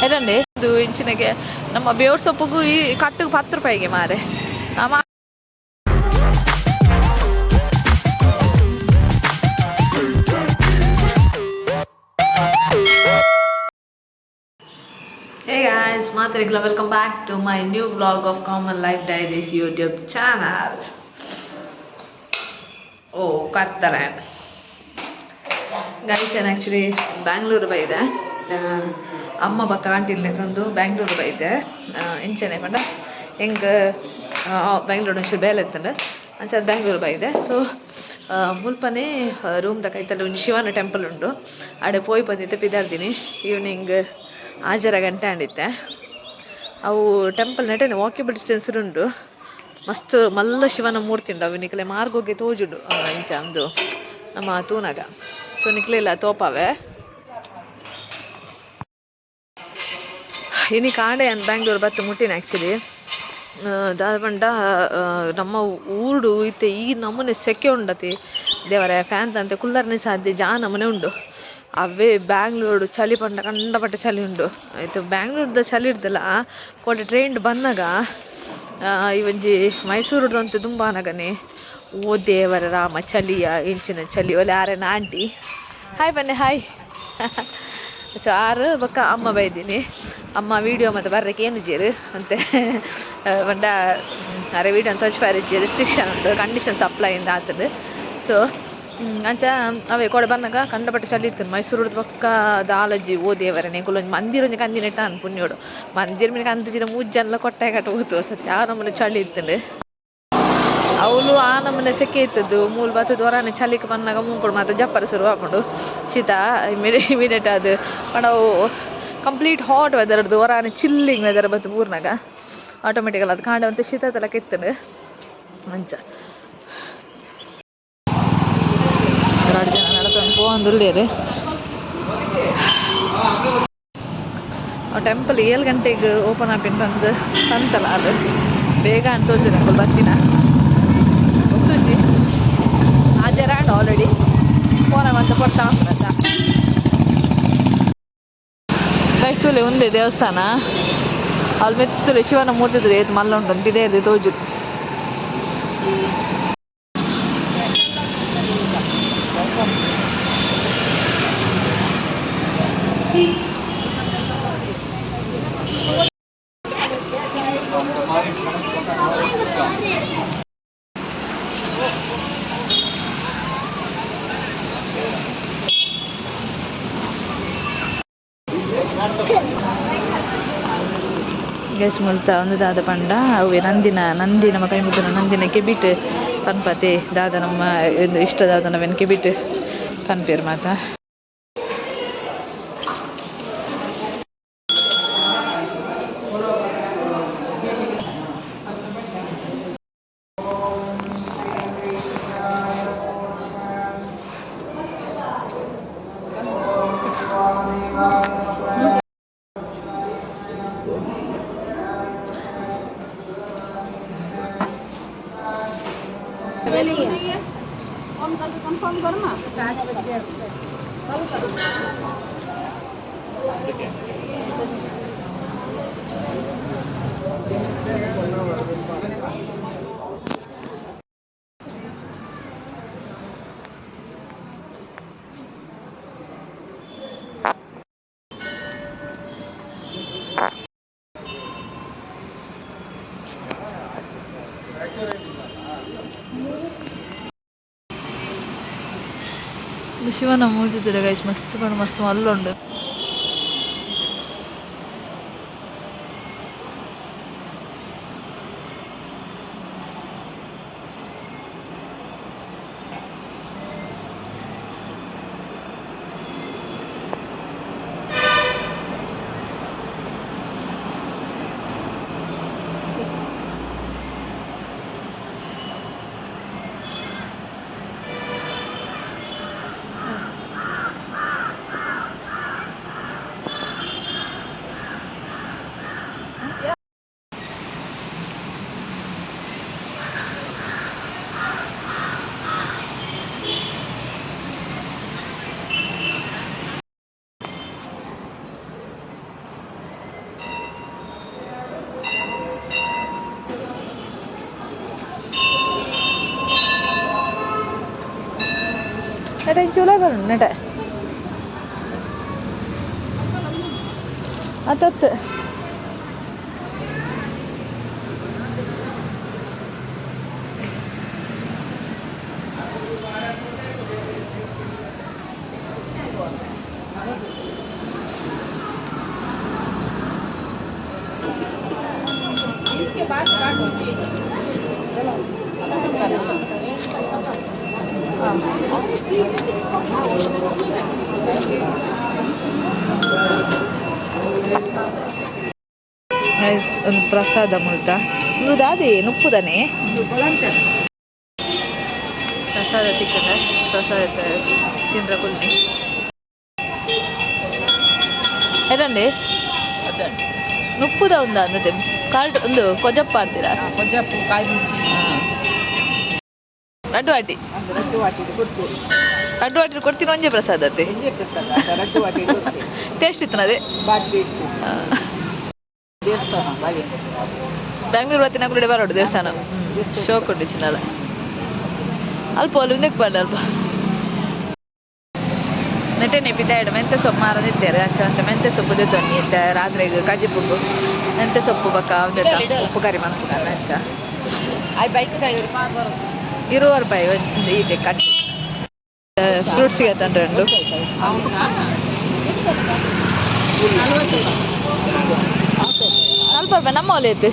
ಎರಡೇ ಇದು ಇಂಚಿನಗೆ ನಮ್ಮ ಬೇವ್ರ ಸೊಪ್ಪಿಗೂ ಈ ಕಟ್ಟಿಗೆ 10 ರೂಪಾಯಿಗೆ ಮಾರೆ. Hey guys, Matrikla, welcome back to my new vlog of Common Life Diaries YouTube channel. Oh, Kattalan. Guys, ನಾನು ಆ್ಯಕ್ಚುಲಿ ಬ್ಯಾಂಗ್ಳೂರು ಬೈದೆ. ಅಮ್ಮ ಬಕ್ಕ ಆಂಟಿಲ್ಲೆ ತಂದು ಬ್ಯಾಂಗ್ಳೂರು ಬೈದೆ. ಇಂಚೆನೆ ಪಂಡ ಹೆಂಗೆ ಬ್ಯಾಂಗ್ಳೂರು ಒಂಚೂರು ಬೇಲೆ ಇತ್ತಂದ್ರೆ ಅಂಚೆ ಬ್ಯಾಂಗ್ಳೂರು ಬೈದೆ. ಸೊ ಮುಲ್ಪನೆ ರೂಮ್ದಾಗ ಐತಲ್ಲ ಒಂದು ಶಿವನ ಟೆಂಪಲ್ ಉಂಟು, ಆಡೆ ಪೋಯ್ ಬಂದಿದ್ದೆ ಪಿದಾಡ್ತೀನಿ. ಈವ್ನಿಂಗ್ 5:30 ಗಂಟೆ ಅಂಡಿತ್ತೆ. ಅವು ಟೆಂಪಲ್ ನೆಟ್ಟೆ ವಾಕೇಬಲ್ ಡಿಸ್ಟೆನ್ಸ್ ಉಂಟು. ಮಸ್ತ್ ಮಲ್ಲ ಶಿವನ ಮೂರ್ತಿ ಉಂಡು. ಅವು ನಿಕ್ಲೆ ಮಾರ್ಗೋಗಿ ತೋಜುಡು ಇಂಚ ಅಂದು ನಮ್ಮ ತೂನಾಗ. ಸೊ ನಿಕ್ಲೆ ಇಲ್ಲ ತೋಪಾವೆ ಇನಿ ಕಾಂಡೆ ಅನ್ ಬ್ಯಾಂಗ್ಳೂರು ಬತ್ತು ಮುಟ್ಟಿನ ಆ್ಯಕ್ಚುಲಿ ದಾದ ನಮ್ಮ ಊರುಡು ಇತ್ತೆ ಈ ನಮ್ಮನೆ ಸೆಕೆ ಉಂಡತಿ ದೇವರ ಫ್ಯಾನ್ ಅಂತೆ ಕುಲ್ಲರ್ನೇ ಸಾಧ್ಯ ಜಾ ನಮ್ಮನೆ ಉಂಡು. ಅವೇ ಬ್ಯಾಂಗ್ಳೂರು ಚಳಿ ಪಂಡ ಕಂಡಪಟ್ಟ ಚಳಿ ಉಂಡು. ಆಯಿತು ಬ್ಯಾಂಗ್ಳೂರ್ದ ಚಳಿ ಇರ್ದಲ್ಲ ಕೋಟೆ ಟ್ರೈನ್ ಬಂದಾಗ ಇವಂಜಿ ಮೈಸೂರದ್ದು ಅಂತ ತುಂಬ ನಗನೆ ಓ ದೇವರ ರಾಮ ಚಳಿಯ ಇಂಚಿನ ಚಳಿ ಒಲೆ ಆರೇನ ಆಂಟಿ ಹಾಯ್ ಬನ್ನಿ ಹಾಯ್. ಸೊ ಆರು ಬಕ್ಕ ಅಮ್ಮ ಬೈದೀನಿ. ಅಮ್ಮ ವೀಡಿಯೋ ಮತ್ತು ಬರ್ರಕ್ಕೆ ಏನು ಜೇರು ಅಂತೆ ಬಂಡ ಅರೆ ವೀಡಿಯೋ ಅಂತ ತೋಚ್ಪಾರಿಜ್ಜಿ ರೆಸ್ಟ್ರಿಕ್ಷನ್ ಉಂಟು ಕಂಡೀಷನ್ಸ್ ಅಪ್ಲೈಯಿಂದ ಆತದು. ಸೊ ಅಂಚ ಅವೇ ಕೊಡೆ ಬಂದಾಗ ಕಂಡಪಟ್ಟ ಚಳಿ ಇತ್ತು. ಮೈಸೂರು ಪಕ್ಕ ದಾಲಜ್ಜಿ ಓ ದೇವರನೆ ಕುಲ್ಲೊಂದು ಮಂದಿರ ಒಂಜಿ ಕಂದಿನೆಟ್ಟ ಅನ್ ಪುಣ್ಯೋಡು ಮಂದಿರ ಮಿನ ಕಂದಿನ ಮೂಜ್ಜನ್ಲ ಕೊಟ್ಟಾಯ ಕಟ್ಟ ಹೋತು ಸತ್ಯ ಆ ನಮ್ಮನೆ ಚಳಿ ಇತ್ತಂಡು. ಅವಳು ಆ ನಮ್ಮನೆ ಸೆಕೆ ಇತ್ತದ್ದು ಮೂಲ ಬತ್ತದ ಹೊರನೆ ಚಳಿಗೆ ಬಂದಾಗ ಮುಂಕೊಡು ಮತ್ತೆ ಜಪ್ಪರ ಶುರು ಹಾಕೊಂಡು ಶೀತ ಇಮಿಡಿಯೇಟ್ ಅದು ಬಟ್ ಅವು ಕಂಪ್ಲೀಟ್ ಹಾಟ್ ವೆದರ್ದು ಹೊರನೆ ಚಿಲ್ಲಿಂಗ್ ವೆದರ್ ಬತ್ತು ಪೂರ್ನಾಗ ಆಟೋಮೆಟಿಕಲ್ ಅದು ಕಾಂಡವಂತ ಶೀತ ತಲಕ ಇತ್ತಂಡು ಮಂಚ 2 ಜನ ನಡ್ಕೊಂಡು ಹೋಗಂದುಳ್ಳೇರು. ಆ ಟೆಂಪಲ್ 7 ಗಂಟೆಗೆ ಓಪನ್ ಆಪಿನ್ ಬಂದು ತಂತಲ್ಲ ಅದು ಬೇಗ ಅಂತೋಜು ಟೆಂಪಲ್ ಬರ್ತೀನ ಗೊತ್ತುಜಿ ಹಾಜರಾಂಡ್ ಆಲ್ರೆಡಿ ಫೋನಾಗ ಅಂತ ಕೊಡ್ತಾ ಆಗ್ತದಂತ. ಬೈಸ್ತೂಲೆ ಒಂದೇ ದೇವಸ್ಥಾನ ಅಲ್ಲಿ ಮೆತ್ತುಲೆ ಶಿವನ ಮೂರ್ತಿದ್ರೆ ಏತು ಮಲ್ಲ ಉಂಟು ಇದೇ ಇದೆ ತೋಜು. ಗ್ಯಾಸ್ ಮುಲ್ತಾ ಒಂದು ದಾದ ಪಂಡ ಅವೇ ನಂದಿನ ನಮ್ಮ ಕೈ ಮುದ್ದಿನ ನಂದಿನ ಕೆಬಿಟ್ ಪನ್ಪತೆ ದಾದ ನಮ್ಮ ಒಂದು ಇಷ್ಟದಾದ ನಾವೇನು ಕೆಬಿಟ್ ಪನ್ಪೇರು ಮಾತ. कन्फर्म गरौँ न ಶಿವನ ಮೂರ್ತಿದ್ರೆ ಗೈಸ್ ಮಸ್ತ್ ಕಣ್ಣು ಮಸ್ತ್ ಮಲ್ಲುಂಡು. ಚೂಲ ಬರೋಣ ನಟ ಅತ್ತತ್ತು ಒಂದು ಪ್ರಸಾದ ಮುಲ್ತ ಅದೇ ನುಪ್ಪುದಾನೆ ಪ್ರಸಾದ ತಿಕ್ಕದ ಪ್ರಸಾದ ತಿಂದ್ರ ಕೊಲ್ಲಿ ಎರಂడి ನುಪ್ಪುದ ಉಂದ ಅನ್ನದೆ ಕಾರ್ಡ್ ಒಂದು ಕೊಜಪ್ಪ ಅಂತೀರಾ ಕೊಜ್ಜಪ್ಪು ಕಾಯಿ ಮುಂಚಿ ರಡ್ಡು ವಾಟಿ ರಡ್ಡು ವಾಟಿ ಕೊಡ್ತೀನಿ ಒಂಜೆ ಪ್ರಸಾದ ಅತ್ತೆ ಟೇಸ್ಟ್ ಇತ್ತು ಅದೇ ದೇವಸ್ಥಾನ ಬ್ಯಾಂಗ್ಳೂರ್ ಬತ್ತಿನ ಕೂಡ ಬರೋಡು ದೇವಸ್ಥಾನ ಶೋ ಕೊಟ್ಟು ಚಿನ್ನದ ಅಲ್ಪ ಅಲ್ಲಿ ಮುಂದಕ್ಕೆ ಬಂಡ ಅಲ್ಪ ನೆಟ್ಟೆ ನೆಪಿದ್ದಾಯಿಡು ಮೆಂತೆ ಸೊಪ್ಪು ಮಾರದಿದ್ದಾರೆ ಅಂಚ ಅಂತ ಮೆಂತೆ ಸೊಪ್ಪು ತೊನ್ನಿ ಅಂತ ರಾತ್ರಿಗೆ ಕಾಜಿ ಪುಡ್ಡು ಮೆಂತೆ ಸೊಪ್ಪು ಬಕ್ಕ ಅವನ ಉಪ್ಪು ಕರಿ ಮಾಡ್ಕೊಂಡು ಅಂಚ ₹20 ಒಂದು ಇದೆ ಕಟ್ಟಿ ಫ್ರೂಟ್ಸಿಗೆ ತಂಡ್ರೆ ಉಂಟು ₹40 ನಮ್ಮ ಒಲೆ ಇತ್ತು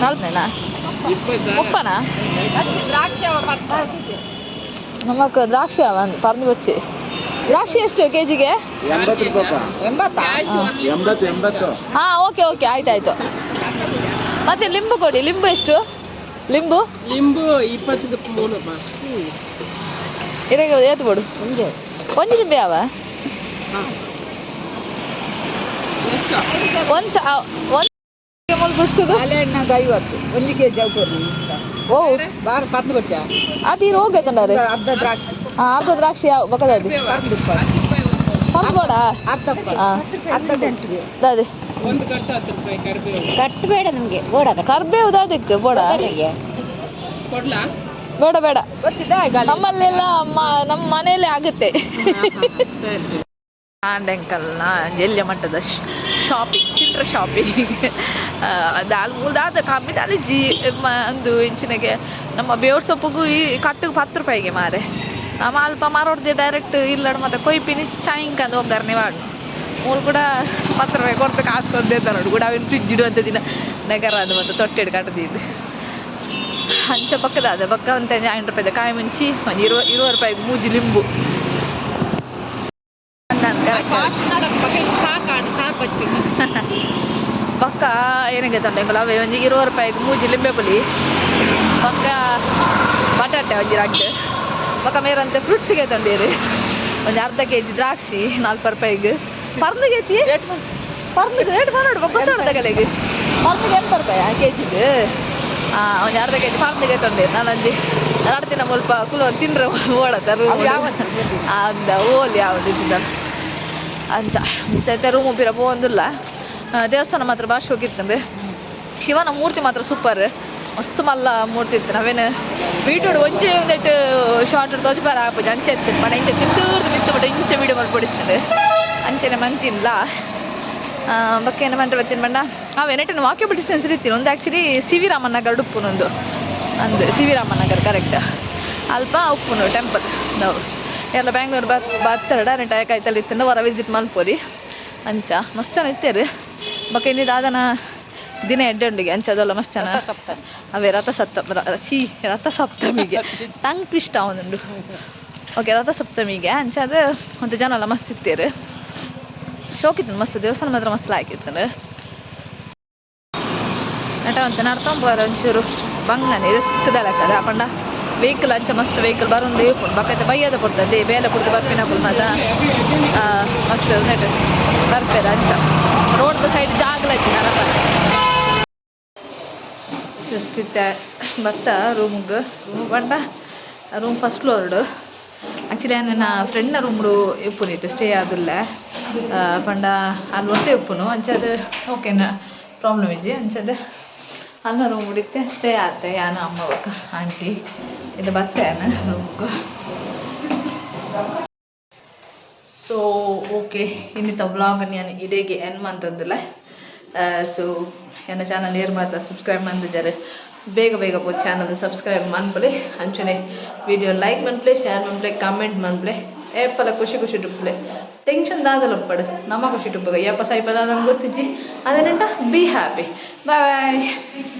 40 ಮುಪ್ಪನಾ ನಮಕ್ ದ್ರಾಕ್ಷಿ ಅವ ಪರ್ದು ಬಿಡ್ಸಿ ದ್ರಾಕ್ಷಿ ಎಷ್ಟು ಕೆಜಿಗೆ ಹಾ ಓಕೆ ಓಕೆ ಆಯ್ತಾಯ್ತು ಮತ್ತೆ ಲಿಂಬು ಕೊಡಿ ಲಿಂಬು ಎಷ್ಟು ಲಿಂಬು ಲಿಂಬು 23 ಇರಾಗ ಏತು ಕೊಡು ಒಂದು ಲಿಂಬೆ ಯಾವ ಒಂದು ಬಿಡ್ಸುದು 50 1 kg ಓ ಬಾರ್ ಪರ್ದು ಬಿಡ್ಸ ಅದು ಹೋಗೈತಂಡ್ರೆ ಅರ್ಧ ದ್ರಾಕ್ಷಿ ಅರ್ಧ ದ್ರಾಕ್ಷಿ ಯಾವ ಬಕ್ಕದದು ಪರ್ಬೋಡ ಅದೇ ಒಂದು ಕಟ್ಟು 10 ರೂಪಾಯಿ ಕರಿಬೇವು ಕಟ್ಟಬೇಡ ನಮಗೆ ಬೋಡ ಕರ್ಬೇವು ಅದಕ್ಕೆ ಬೋಡ ಕೊಡ್ಲಾ ಬೇಡ ಬೇಡ ಗೊತ್ತಿದ್ದ ನಮ್ಮಲ್ಲೆಲ್ಲ ನಮ್ಮ ಮನೆಯಲ್ಲೇ ಆಗುತ್ತೆ ಆಂಡೆಂಕಲ್ನ ಎಲ್ಲಿಯ ಮಟ್ಟದ ಶಾಪಿಂಗ್ ಚಿಲ್ಲರೆ ಶಾಪಿಂಗ್ ದಾಲ್ ಮುಲ್ದಾದ ಕಮ್ಮಿ ದಾಲ್ ಜಿ ಒಂದು ಇಂಚಿನಗೆ ನಮ್ಮ ಬೇವ್ರ ಸೊಪ್ಪುಗೂ ಈ ಕಟ್ಟಿಗೆ ₹10 ಮಾರೆ ನಮ್ಮ ಅಲ್ಪ ಮಾರೋಡ್ದೆ ಡೈರೆಕ್ಟ್ ಇಲ್ಲಡ ಮತ್ತೆ ಕೊಯ್ಪಿನಿ ಚಾಯಿಂಕಂದು ಒಗ್ಗರಣೆ ಮಾಡು ಮೂರು ಕೂಡ ₹10 ಕೊಡ್ತು ಕಾಸು ಕೊಡ್ದೆ ತರೋಡು ಕೂಡ ಅವಿನ ಫ್ರಿಜ್ ಇಡುವಂಥ ದಿನ ನಗರ ಅದು ಮತ್ತೆ ತೊಟ್ಟೆಡು ಕಟ್ಟದಿದ್ದು ಅಂಚ ಪಕ್ಕದ ಅದ ಪಕ್ಕ ಅಂತ ₹50 ಕಾಯಿ ಮುಂಚಿ ಒಂದು ₹20 ಮೂಜಿ ಲಿಂಬು ಪಕ್ಕ ಏನಾಗೆ ತೊಂಡೆಂಗಳು ಅವೇ ಒಂದು ₹20 ಮೂಜಿ ಲಿಂಬೆ ಪುಲಿ ಪಕ್ಕ ಬಟಾಟೆ ಒಂಜಿ ರಡ್ಡು ಪಕ್ಕ ಮೇರಂತೆ ಫ್ರೂಟ್ಸಿಗೆ ತೊಂಡೀರಿ ಒಂದು ಅರ್ಧ kg ದ್ರಾಕ್ಷಿ ₹40 ಪರ್ನಿಗೆ ಐತಿ ಪರ್ನಿಗೆ ರೇಟ್ ಮಾಡೋಡು ಗೊತ್ತಾಡ ತಗಲಿಗೆ ಪರ್ನಿಗೆ ₹80 ಆ ಕೆಜಿಗೆ ಒಂದು ಅರ್ಧ kg ಪರ್ನಿಗೆ ತೊಂಡೀರಿ ನಾನೊಂದು 2 ದಿನ ಸ್ವಲ್ಪ ಕುಲ ತಿಂದ್ರೆ ಓಡತ್ತಾರ ಅಂದ ಓಲಿ ಯಾವುದು ಇದ್ದ ಅಂಚ ಅಂಚೈತೆ ರೂಮು ಪಿರ ಪೋಂದಿಲ್ಲ ದೇವಸ್ಥಾನ ಮಾತ್ರ ಭಾಷೆ ಹೋಗಿತ್ತಂದ್ರೆ ಶಿವನ ಮೂರ್ತಿ ಮಾತ್ರ ಸೂಪರ್ ಮಸ್ತ್ ಮಲ್ಲ ಮೂರ್ತಿ ಇತ್ತು ನಾವೇನು ವೀಟೋಡು ಒಂಚೆ ಒಂದೆಟ್ಟು ಶಾರ್ಟ್ ತೋಜಪಾರ ಹಾಪುಜಿ ಅಂಚೆ ಇತ್ತು ಮನೆ ಇಂಚೆ ತಿಂತೂರ್ದು ಬಿತ್ತು ಬಿಟ್ಟು ಇಂಚೆ ವೀಡಿಯೋ ಮಾಡ್ಕೊಡಿಸ್ತಂದ್ರೆ ಅಂಚೆನೆ ಮಂತಿಲ್ಲ ಬಕ್ಕೇನು ಮಂಟ್ರೆ ಬತ್ತೀನಿ ಬಣ್ಣ ಅವೇ ನೆಟ್ಟಿನ ವಾಕ್ಯಬಲ್ ಡಿಸ್ಟೆನ್ಸ್ ಇರ್ತೀನಿ ಒಂದು actually C V Raman Nagar ಉಪ್ಪುನೊಂದು ಅಂದು C V Raman Nagar correct ಅಲ್ಪ ಉಪ್ಪುನು ಟೆಂಪಲ್ ನಾವು ಎಲ್ಲ ಬ್ಯಾಂಗ್ಳೂರು ಬರ್ತಾರೆ ಡೈರೆಕ್ಟ್ ಆಯ್ಕಾಯ್ತಲ್ಲಿ ಇತ್ತು ಹೊರ ವಿಸಿಟ್ ಮಲ್ಪೋರಿ ಅಂಚ ಮಸ್ತ್ ಚೆನ್ನ ಇತ್ತೇರಿ ಬಕ್ಕ ಇನ್ನಿದು ಆದನ ದಿನ ಎಡ್ಡೆಂಡಿಗೆ ಅಂಚ ಅದೆಲ್ಲ ಮಸ್ತ್ ಚೆನ್ನ ಅವೇ ರಥಸಪ್ತಮಿಗೆ ಟಂಗ್ ಇಷ್ಟ ಅವನುಂಡು ಓಕೆ ರಥಸಪ್ತಮಿಗೆ ಅಂಚ ಅದು ಒಂದು ಜನ ಎಲ್ಲ ಮಸ್ತ್ ಇತ್ತೇರಿ ಶೋಕಿತ್ತು ಮಸ್ತ್ ದೇವಸ್ಥಾನ ಮಾತ್ರ ಮಸ್ತ್ ಹಾಕಿತ್ತು ನಟ ಅಂತ ನಡ್ಕೊಂಬೋರ ಒಂಚೂರು ಬಂಗನೆ ರಿಸ್ಕ್ ದಲಕ್ಕದ ಪಂಡ ವೆಹಿಕಲ್ ಅಂಚ ಮಸ್ತ್ ವೆಹಿಕಲ್ ಬರೋದು ಬಕ್ಕೈತೆ ಬೈಯದ ಕೊಡ್ತದೆ ಬೇಲೆ ಕೊಡ್ದು ಬರ್ಪಿನ ಕುಲ್ಮದ ಮಸ್ತ್ ನೆಟ್ ಬರ್ಪೇದ ಅಂಚ ರೋಡ್ ಸೈಡ್ ಜಾಗಲ ಐತಿ ನರಕ ಜಸ್ಟ್ ಇತ್ತೆ ಬತ್ತ ರೂಮ್ಗೆ ಬಂಡ ರೂಮ್ ಫಸ್ಟ್ ಫ್ಲೋರ್ಡು ಆ್ಯಕ್ಚುಲಿ ನನ್ನ ಫ್ರೆಂಡ್ನ ರೂಮ್ಡು ಇಪ್ಪುನಿತ್ತು ಸ್ಟೇ ಆದಿಲ್ಲ ಪಂಡ ಅಲ್ಲಿ ಒಟ್ಟೆ ಇಪ್ಪುನು ಅಂಚದು ಓಕೆನ ಪ್ರಾಬ್ಲಮ್ ಇಜ್ಜಿ ಅಂಚದು ಅನ್ನ ರೂಮ್ ಹುಡಿತೆ ಸ್ಟೇ ಆತೆ ಯಾನು ಅಮ್ಮ ಆಂಟಿ ಇದು ಬರ್ತೇನೆ ರೂಮ್ಗೆ ಸೊ ಓಕೆ ಇನ್ನಿತ ವ್ಲಾಗ್ ನಾನು ಇಡೀಗೆ ಏನು ಮಾಡ್ತಂದಿಲ್ಲ. ಸೊ ನನ್ನ ಚಾನಲ್ ಏರ್ ಮಾತ್ರ ಸಬ್ಸ್ಕ್ರೈಬ್ ಮಾಡಿದ್ದಾರೆ ಬೇಗ ಬೇಗ ಪೋದು ಚಾನಲ್ ಸಬ್ಸ್ಕ್ರೈಬ್ ಮಾಡ್ಬಲೆ ಅಂಚನೆ ವಿಡಿಯೋ ಲೈಕ್ ಮಾಡ್ಬಲೆ ಶೇರ್ ಮಾಡ್ಬಲೆ ಕಾಮೆಂಟ್ ಮಾಡ್ಬಲೆ ಏಪಲ ಖುಷಿ ಖುಷಿ ಟುಪ್ಪಲೆ ಟೆನ್ಷನ್ ದಾದಲ್ಲ ಪಡು ನಮ್ಮ ಖುಷಿ ಟುಪ್ಪಗ ಏಪ ಸಾಯಿಪ ದಾದನ್ ಗೊತ್ತಿಜ್ಜಿ ಅದೇನಂಟ ಬಿ ಹ್ಯಾಪಿ ಬಾಯ್ ಬಾಯ್.